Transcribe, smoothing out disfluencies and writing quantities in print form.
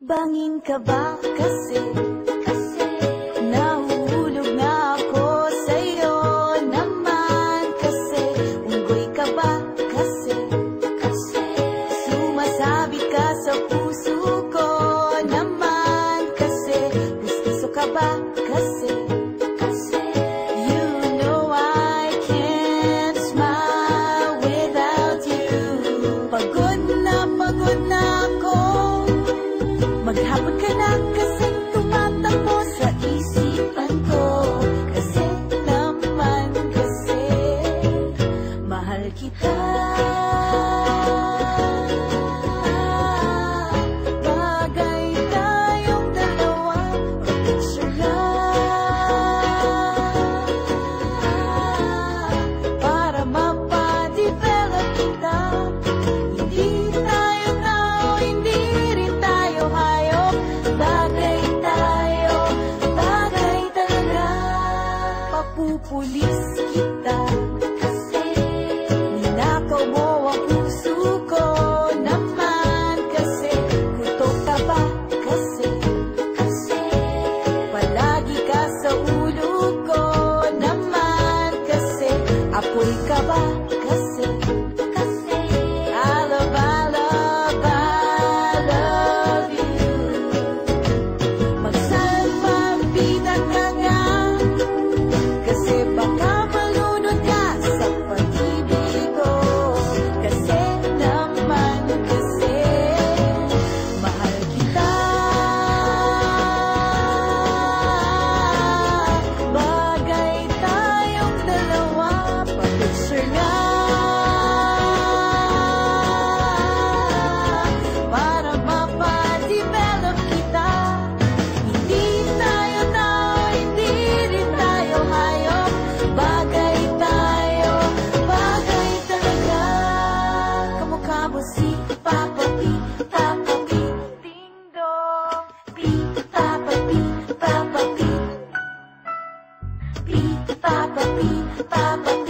Bangin ka ba kasi nahuhulog na ako sa'yo naman kasi unggoy ka ba kasi sumasabit ka sa puso ko naman kasi gusto ka ba kasi you know I can't smile without you. Pagod na ako, maghapon ka na kasi tumatakbo sa isipan ko. Kasi naman kasi mahal kita. Bagay tayong dalawa, picture lang para mapadevelop kita. Hindi tayo tao, hindi rin tayo hayop. Bagay tayo, bagay talaga. Papupulis kita kasi ninakaw mo ang puso ko naman kasi kutok ka ba kasi palagi ka sa ulo ko naman kasi apoy ka ba kasi I love you. Magsalpapita ka nga kasi baka malunod ka sa pag-ibig ko. Kasi naman kasi mahal kita. Bagay tayong dalawa, pa-picture nga para mapadevelop kita. Hindi tayo tao, hindi rin tayo hayop. Bagay tayo, bagay talaga. Kamukha mo si Papa P, ding dong. P, Papa P, P, Papa P.